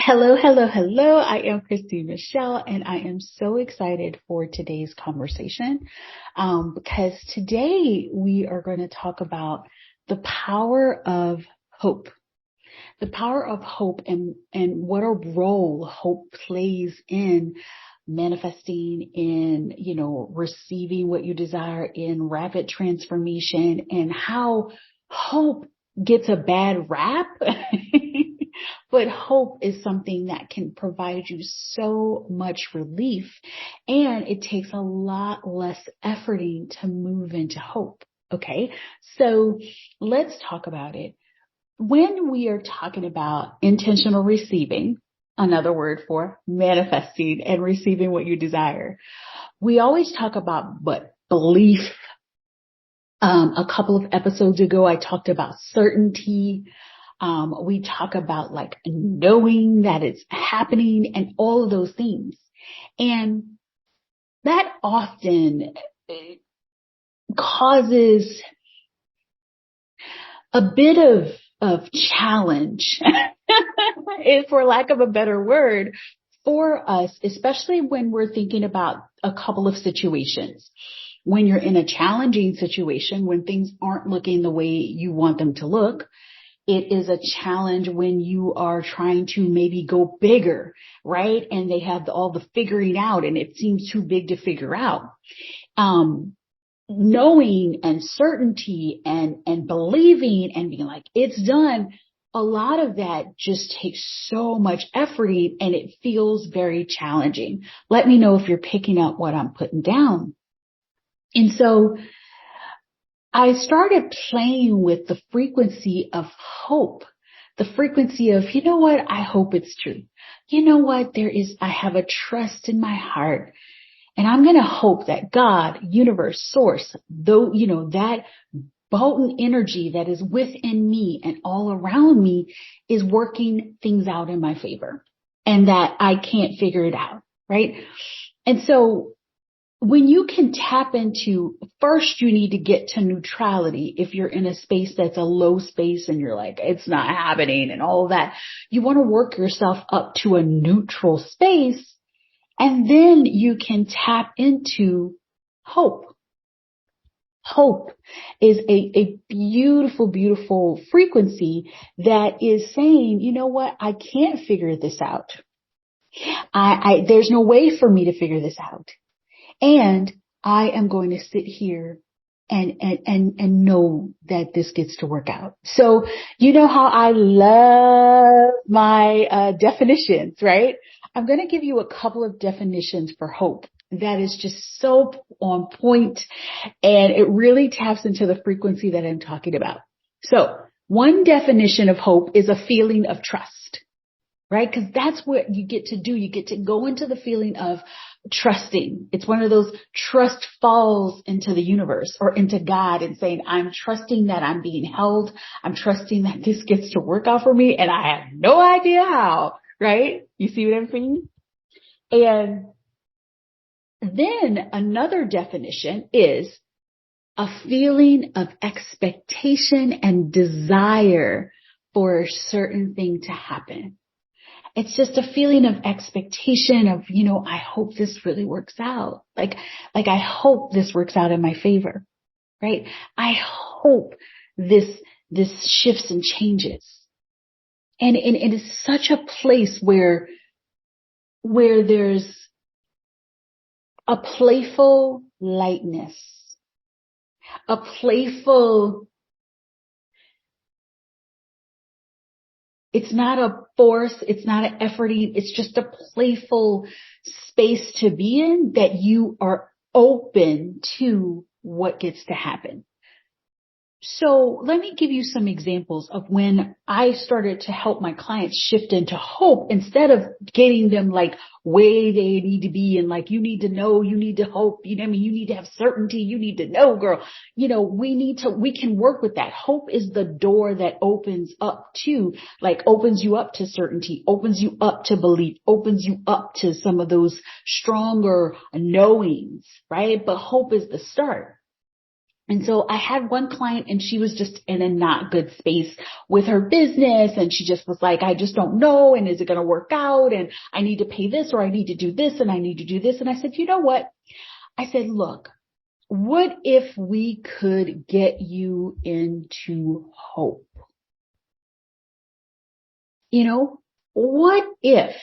Hello, hello, hello. I am Christine Michelle, and I am so excited for today's conversation because today we are going to talk about the power of hope, the power of hope and what a role hope plays in manifesting, in, receiving what you desire, in rapid transformation, and how hope gets a bad rap. But hope is something that can provide you so much relief, and it takes a lot less efforting to move into hope. Okay. So let's talk about it. When we are talking about intentional receiving, another word for manifesting and receiving what you desire, we always talk about belief. A couple of episodes ago, I talked about certainty. We talk about like knowing that it's happening and all of those things. And that often causes a bit of challenge, for lack of a better word, for us, especially when we're thinking about a couple of situations. When you're in a challenging situation, when things aren't looking the way you want them to look, it is a challenge when you are trying to maybe go bigger, right? And they have all the figuring out and it seems too big to figure out. Knowing and certainty and believing and being like, it's done. A lot of that just takes so much effort and it feels very challenging. Let me know if you're picking up what I'm putting down. And so I started playing with the frequency of hope, the frequency of, you know what? I hope it's true. You know what? I have a trust in my heart, and I'm going to hope that God, universe, source, though, that potent energy that is within me and all around me is working things out in my favor, and that I can't figure it out. Right. And so when you can tap into, first you need to get to neutrality. If you're in a space that's a low space and you're like, it's not happening and all of that, you want to work yourself up to a neutral space, and then you can tap into hope. Hope is a beautiful, beautiful frequency that is saying, you know what? I can't figure this out. There's no way for me to figure this out. And I am going to sit here and know that this gets to work out. So you know how I love my definitions, right? I'm going to give you a couple of definitions for hope that is just so on point, and it really taps into the frequency that I'm talking about. So one definition of hope is a feeling of trust, right? Because that's what you get to do. You get to go into the feeling of trusting. It's one of those trust falls into the universe or into God and saying, I'm trusting that I'm being held. I'm trusting that this gets to work out for me, and I have no idea how, right? You see what I'm saying? And then another definition is a feeling of expectation and desire for a certain thing to happen. It's just a feeling of expectation of, I hope this really works out. Like I hope this works out in my favor, right? I hope this shifts and changes. And it is such a place where there's a playful lightness, a playful, it's not a force, it's not an efforting, it's just a playful space to be in, that you are open to what gets to happen. So let me give you some examples of when I started to help my clients shift into hope, instead of getting them like way they need to be and like, you need to know, you need to hope, you need to have certainty, you need to know, girl, we can work with that. Hope is the door that opens you up to certainty, opens you up to belief, opens you up to some of those stronger knowings, right? But hope is the start. And so I had one client and she was just in a not good space with her business. And she just was like, I just don't know. And is it going to work out? And I need to pay this, or I need to do this, and I need to do this. And I said, you know what? I said, look, what if we could get you into hope? You know, what if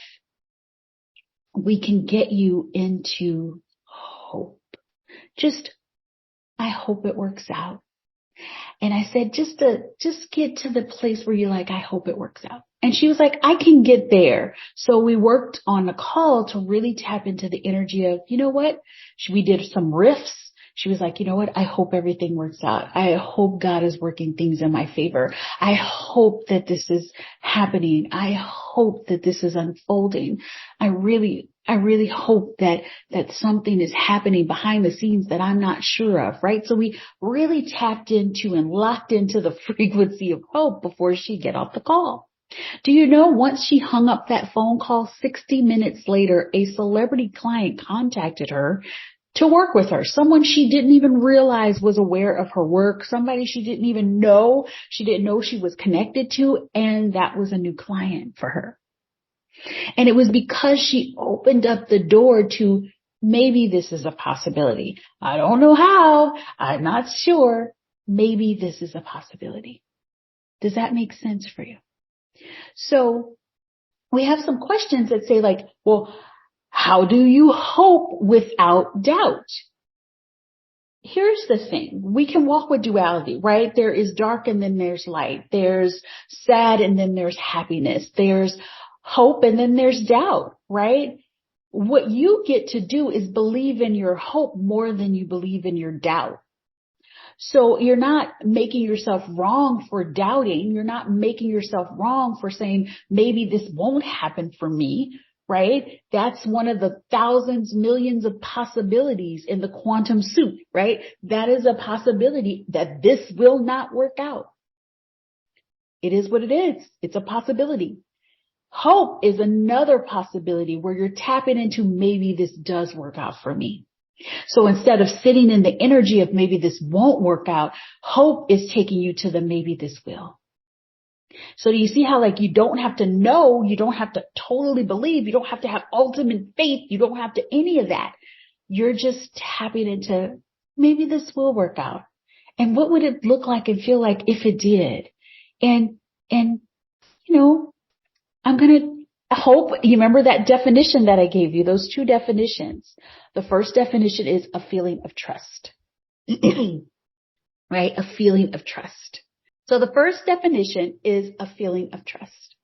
we can get you into hope? Just, I hope it works out. And I said, just get to the place where you're like, I hope it works out. And she was like, I can get there. So we worked on a call to really tap into the energy of, you know what? We did some riffs. She was like, you know what? I hope everything works out. I hope God is working things in my favor. I hope that this is happening. I hope that this is unfolding. I really hope that something is happening behind the scenes that I'm not sure of, right? So we really tapped into and locked into the frequency of hope before she get off the call. Do you know, once she hung up that phone call, 60 minutes later, a celebrity client contacted her to work with her. Someone she didn't even realize was aware of her work. Somebody she didn't even know. She didn't know she was connected to. And that was a new client for her. And it was because she opened up the door to, maybe this is a possibility. I don't know how. I'm not sure. Maybe this is a possibility. Does that make sense for you? So we have some questions that say like, well, how do you hope without doubt? Here's the thing. We can walk with duality, right? There is dark and then there's light. There's sad and then there's happiness. There's hope and then there's doubt, right? What you get to do is believe in your hope more than you believe in your doubt. So you're not making yourself wrong for doubting. You're not making yourself wrong for saying, maybe this won't happen for me, right? That's one of the thousands, millions of possibilities in the quantum soup, right? That is a possibility that this will not work out. It is what it is. It's a possibility. Hope is another possibility where you're tapping into, maybe this does work out for me. So instead of sitting in the energy of maybe this won't work out, hope is taking you to the maybe this will. So do you see how, like, you don't have to know, you don't have to totally believe, you don't have to have ultimate faith, you don't have to any of that. You're just tapping into, maybe this will work out. And what would it look like and feel like if it did? And you know, I'm going to hope, you remember that definition that I gave you, those two definitions. The first definition is a feeling of trust, right? A feeling of trust. So the first definition is a feeling of trust.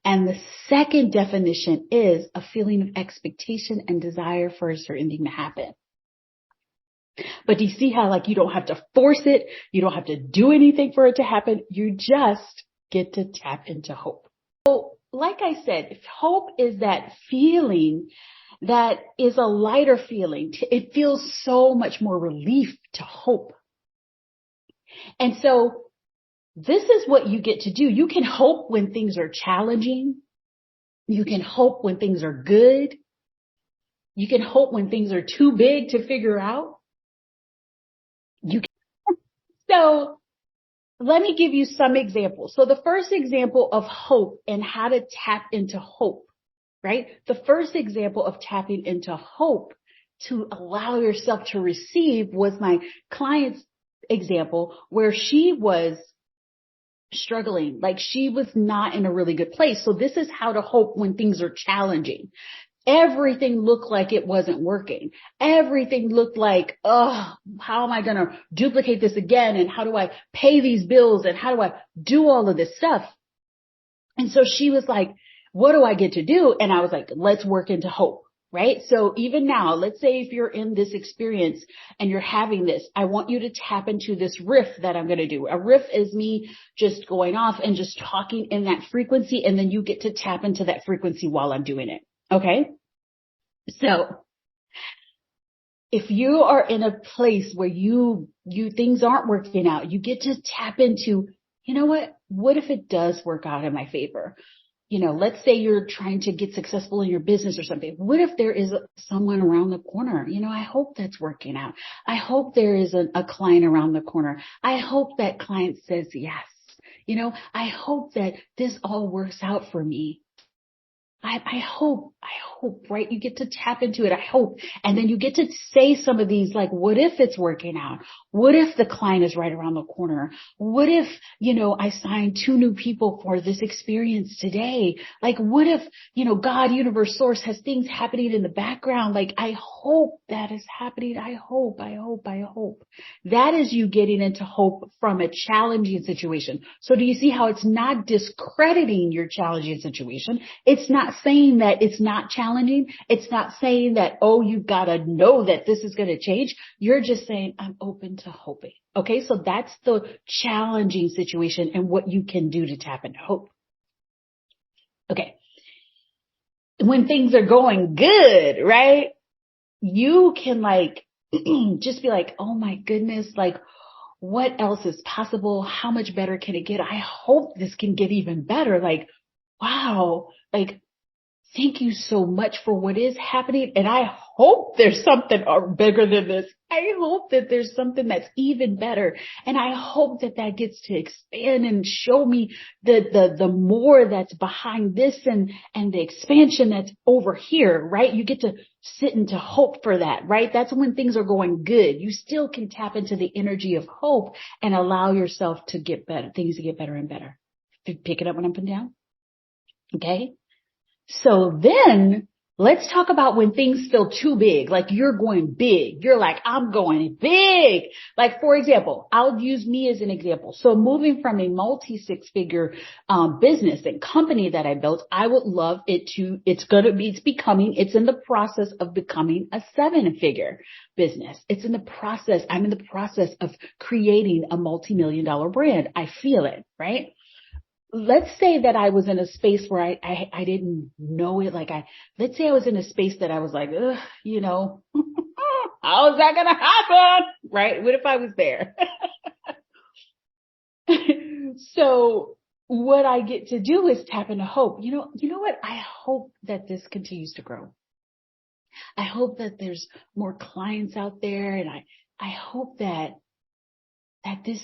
And the second definition is a feeling of expectation and desire for a certain thing to happen. But do you see how, like, you don't have to force it? You don't have to do anything for it to happen. You just get to tap into hope. So, like I said, if hope is that feeling that is a lighter feeling. It feels so much more relief to hope. And so this is what you get to do. You can hope when things are challenging. You can hope when things are good. You can hope when things are too big to figure out. So let me give you some examples. So the first example of hope and how to tap into hope, right? The first example of tapping into hope to allow yourself to receive was my client's example, where she was struggling, like she was not in a really good place. So this is how to hope when things are challenging. Everything looked like it wasn't working. Everything looked like, oh, how am I going to duplicate this again? And how do I pay these bills? And how do I do all of this stuff? And so she was like, what do I get to do? And I was like, let's work into hope, right? So even now, let's say if you're in this experience and you're having this, I want you to tap into this riff that I'm going to do. A riff is me just going off and just talking in that frequency. And then you get to tap into that frequency while I'm doing it. Okay. So if you are in a place where you things aren't working out, you get to tap into, you know what if it does work out in my favor? let's say you're trying to get successful in your business or something. What if there is someone around the corner? I hope that's working out. I hope there is a client around the corner. I hope that client says yes. I hope that this all works out for me. I hope, right? You get to tap into it. I hope. And then you get to say some of these, like, what if it's working out? What if the client is right around the corner? What if, I signed 2 new people for this experience today? Like, what if, God, universe, source has things happening in the background? Like, I hope that is happening. I hope. That is you getting into hope from a challenging situation. So do you see how it's not discrediting your challenging situation? It's not saying that it's not challenging. It's not saying that, oh, you've got to know that this is going to change. You're just saying, I'm open to hoping. Okay. So that's the challenging situation and what you can do to tap into hope. Okay. When things are going good, right? You can just be like, oh my goodness, like, what else is possible? How much better can it get? I hope this can get even better. Like, wow, like, thank you so much for what is happening. And I hope there's something bigger than this. I hope that there's something that's even better. And I hope that gets to expand and show me the more that's behind this and the expansion that's over here, right? You get to sit into hope for that, right? That's when things are going good. You still can tap into the energy of hope and allow yourself to get better, things to get better and better. Pick it up when I'm putting down. Okay. So then let's talk about when things feel too big, like you're going big. You're like, I'm going big. Like, for example, I'll use me as an example. So moving from a multi-6-figure business and company that I built, I would love it to, it's in the process of becoming a 7-figure business. I'm in the process of creating a multi-million-dollar brand. I feel it, right? Let's say that I was in a space where I didn't know it. Let's say I was in a space that I was like, ugh, how is that going to happen? Right? What if I was there? So what I get to do is tap into hope. You know what? I hope that this continues to grow. I hope that there's more clients out there. And I hope that this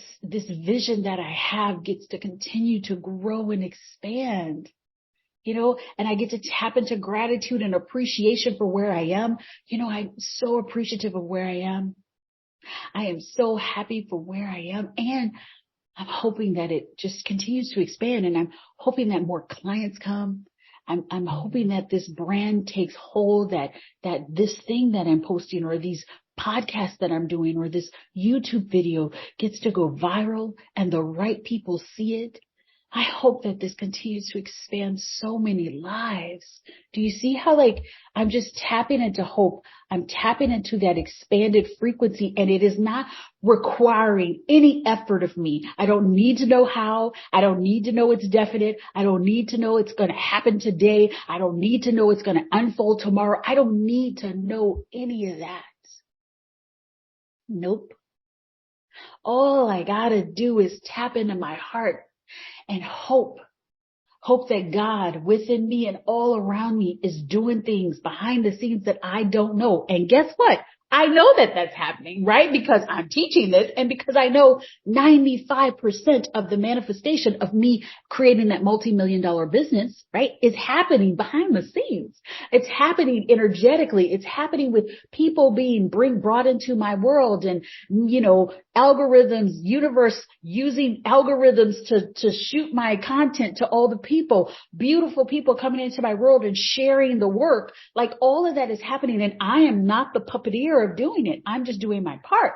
vision that I have gets to continue to grow and expand, and I get to tap into gratitude and appreciation for where I am. I'm so appreciative of where I am. I am so happy for where I am. And I'm hoping that it just continues to expand, and I'm hoping that more clients come. I'm hoping that this brand takes hold, that this thing that I'm posting or these podcasts that I'm doing or this YouTube video gets to go viral and the right people see it. I hope that this continues to expand so many lives. Do you see how I'm just tapping into hope? I'm tapping into that expanded frequency, and it is not requiring any effort of me. I don't need to know how. I don't need to know it's definite. I don't need to know it's going to happen today. I don't need to know it's going to unfold tomorrow. I don't need to know any of that. Nope. All I gotta do is tap into my heart and hope that God within me and all around me is doing things behind the scenes that I don't know. And guess what? I know that that's happening, right? Because I'm teaching this, and because I know 95% of the manifestation of me creating that multi-million-dollar business, right, is happening behind the scenes. It's happening energetically. It's happening with people being brought into my world, and, algorithms, universe using algorithms to shoot my content to all the people, beautiful people coming into my world and sharing the work. Like, all of that is happening, and I am not the puppeteer of doing it. I'm just doing my part.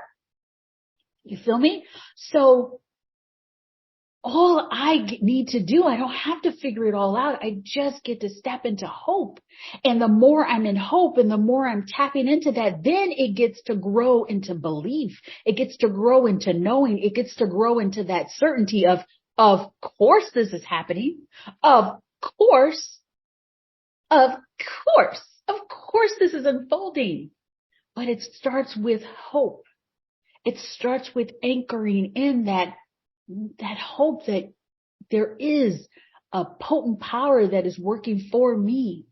You feel me? So all I need to do, I don't have to figure it all out. I just get to step into hope. And the more I'm in hope and the more I'm tapping into that, then it gets to grow into belief. It gets to grow into knowing. It gets to grow into that certainty of course this is happening. Of course this is unfolding. But it starts with hope. It starts with anchoring in that hope that there is a potent power that is working for me.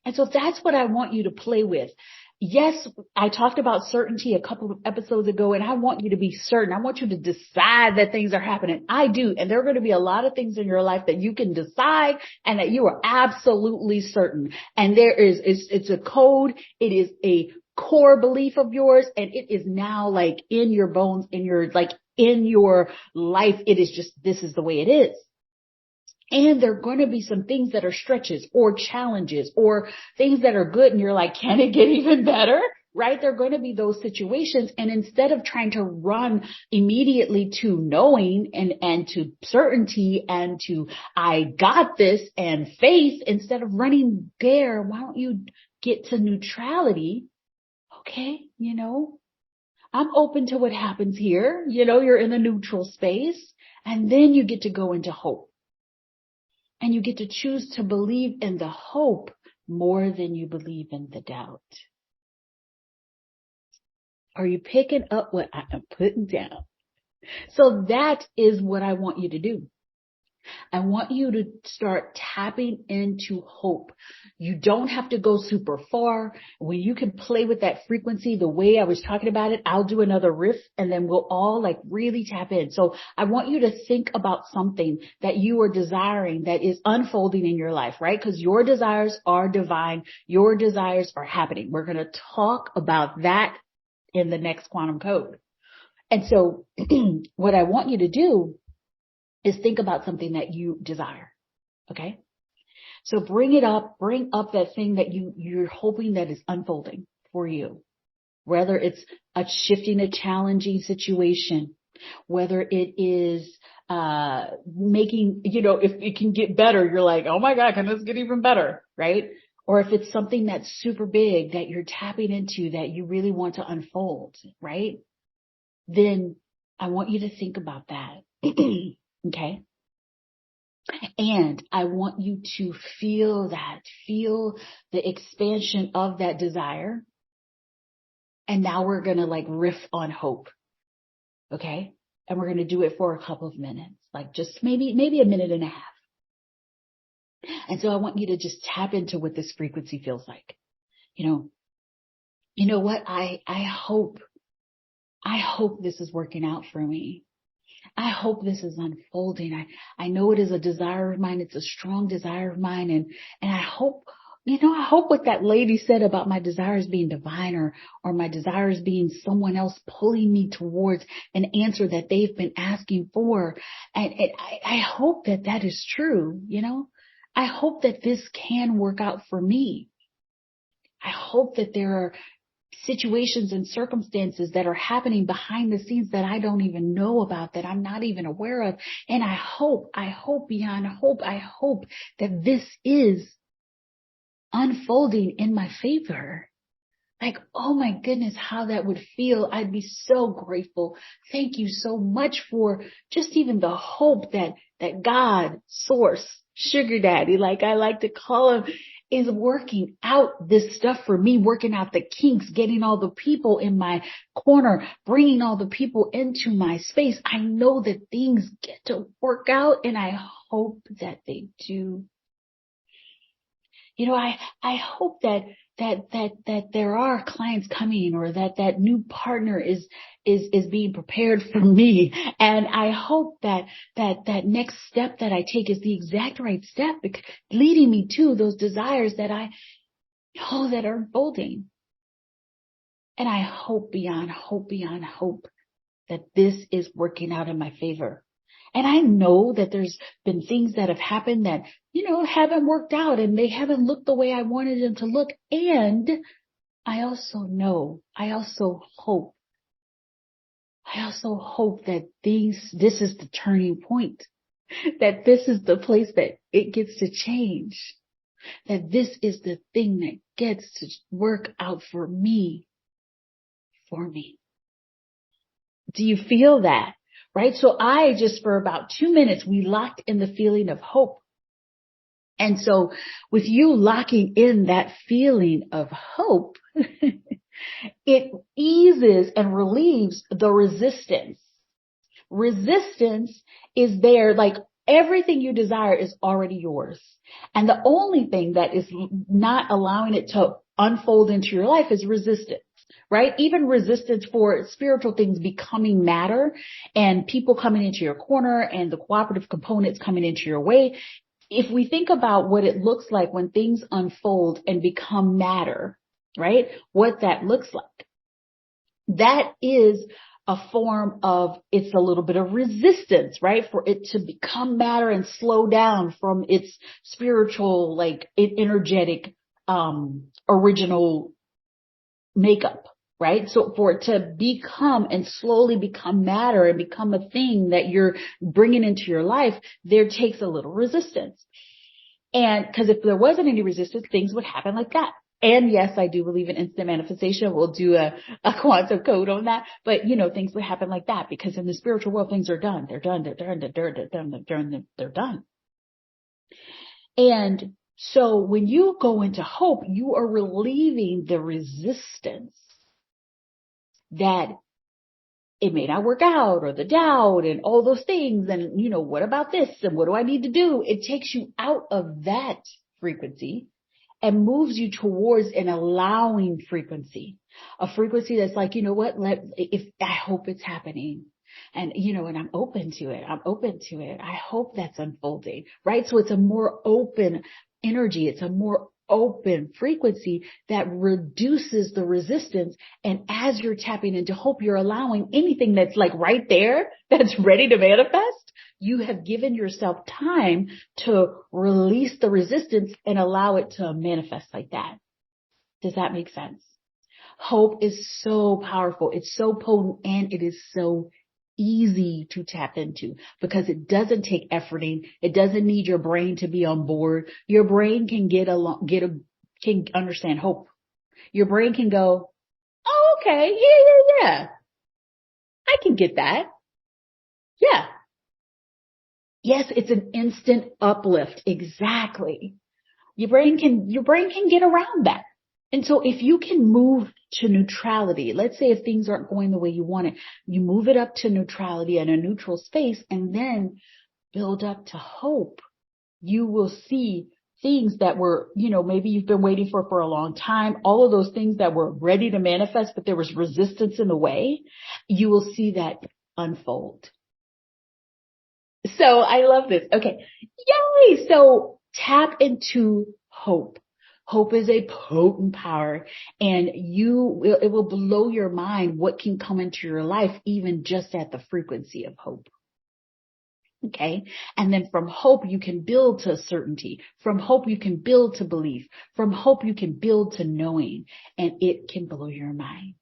And so that's what I want you to play with. Yes, I talked about certainty a couple of episodes ago, and I want you to be certain. I want you to decide that things are happening. I do. And there are going to be a lot of things in your life that you can decide and that you are absolutely certain. And it's a code. It is a core belief of yours. And it is now like in your bones, in your life. It is just, this is the way it is. And there are going to be some things that are stretches or challenges or things that are good. And you're like, can it get even better? Right? There are going to be those situations. And instead of trying to run immediately to knowing and to certainty and to, I got this and faith, instead of running there, why don't you get to neutrality? Okay. I'm open to what happens here. You're in a neutral space, and then you get to go into hope. And you get to choose to believe in the hope more than you believe in the doubt. Are you picking up what I am putting down? So that is what I want you to do. I want you to start tapping into hope. You don't have to go super far. When you can play with that frequency the way I was talking about it, I'll do another riff and then we'll all really tap in. So I want you to think about something that you are desiring that is unfolding in your life, right? Because your desires are divine. Your desires are happening. We're going to talk about that in the next quantum code. And so what I want you to do is think about something that you desire. Okay. So bring up that thing that you're hoping that is unfolding for you, whether it's shifting a challenging situation, whether it is, making, if it can get better, you're like, oh my God, can this get even better? Right. Or if it's something that's super big that you're tapping into that you really want to unfold, right? Then I want you to think about that. Okay. And I want you to feel the expansion of that desire. And now we're going to riff on hope. Okay. And we're going to do it for a couple of minutes, just maybe a minute and a half. And so I want you to just tap into what this frequency feels like. You know what? I hope this is working out for me. I hope this is unfolding. I know it is a desire of mine. It's a strong desire of mine. And I hope, I hope what that lady said about my desires being divine or my desires being someone else pulling me towards an answer that they've been asking for. And I hope that is true. I hope that this can work out for me. I hope that there are situations and circumstances that are happening behind the scenes that I don't even know about, that I'm not even aware of. And I hope beyond hope, I hope that this is unfolding in my favor. Oh my goodness, how that would feel. I'd be so grateful. Thank you so much for just even the hope that God, source, sugar daddy, like I like to call him, is working out this stuff for me, working out the kinks, getting all the people in my corner, bringing all the people into my space. I know that things get to work out, and I hope that they do. I hope that there are clients coming, or that new partner is being prepared for me. And I hope that next step that I take is the exact right step, leading me to those desires that I know that are unfolding. And I hope beyond hope that this is working out in my favor. And I know that there's been things that have happened that, haven't worked out, and they haven't looked the way I wanted them to look. And I also hope that this is the turning point, that this is the place that it gets to change, that this is the thing that gets to work out for me. Do you feel that? Right? So for about 2 minutes, we locked in the feeling of hope. And so with you locking in that feeling of hope, it eases and relieves the resistance, Resistance is there, like everything you desire is already yours. And the only thing that is not allowing it to unfold into your life is resistance, right? Even resistance for spiritual things becoming matter and people coming into your corner and the cooperative components coming into your way. If we think about what it looks like when things unfold and become matter, right? What that looks like. That is a form of, it's a little bit of resistance, right? For it to become matter and slow down from its spiritual, like energetic, original makeup, right? So for it to become and slowly become matter and become a thing that you're bringing into your life, there takes a little resistance. And because if there wasn't any resistance, things would happen like that. And yes, I do believe in instant manifestation. We'll do a quantum code on that. But, things would happen like that because in the spiritual world, things are done. They're done. They're done. They're done. They're done. They're done. They're done. And so when you go into hope, you are relieving the resistance that it may not work out or the doubt and all those things. And, what about this? And what do I need to do? It takes you out of that frequency and moves you towards an allowing frequency, a frequency that's like, you know what, I hope it's happening. And, and I'm open to it. I'm open to it. I hope that's unfolding, right? So it's a more open energy. It's a more open frequency that reduces the resistance. And as you're tapping into hope, you're allowing anything that's like right there, that's ready to manifest. You have given yourself time to release the resistance and allow it to manifest like that. Does that make sense? Hope is so powerful. It's so potent and it is so easy to tap into because it doesn't take efforting. It doesn't need your brain to be on board. Your brain can can understand hope. Your brain can go, oh, okay. Yeah. I can get that. Yeah. Yes, it's an instant uplift. Exactly. Your brain can get around that. And so if you can move to neutrality, let's say if things aren't going the way you want it, you move it up to neutrality and a neutral space and then build up to hope. You will see things that were, maybe you've been waiting for a long time. All of those things that were ready to manifest, but there was resistance in the way. You will see that unfold. So I love this. Okay. Yay. So tap into hope. Hope is a potent power and it will blow your mind what can come into your life, even just at the frequency of hope. Okay. And then from hope, you can build to certainty. From hope, you can build to belief. From hope, you can build to knowing, and it can blow your mind.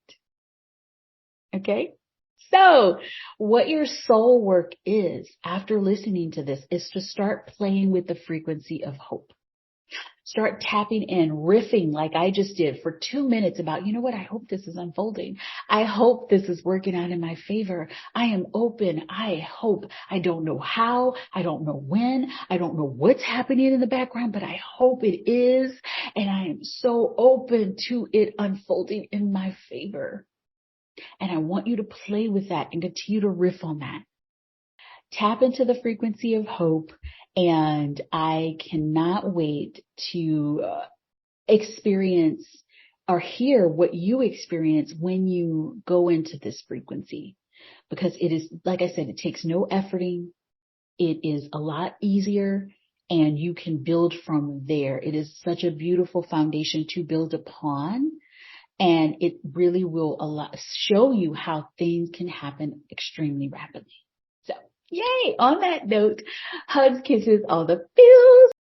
Okay. So what your soul work is after listening to this is to start playing with the frequency of hope. Start tapping in, riffing like I just did for 2 minutes about, you know what, I hope this is unfolding. I hope this is working out in my favor. I am open. I hope. I don't know how. I don't know when. I don't know what's happening in the background, but I hope it is. And I am so open to it unfolding in my favor. And I want you to play with that and continue to riff on that. Tap into the frequency of hope. And I cannot wait to experience or hear what you experience when you go into this frequency. Because it is, like I said, it takes no efforting. It is a lot easier and you can build from there. It is such a beautiful foundation to build upon. And it really will show you how things can happen extremely rapidly. So, yay! On that note, hugs, kisses, all the feels.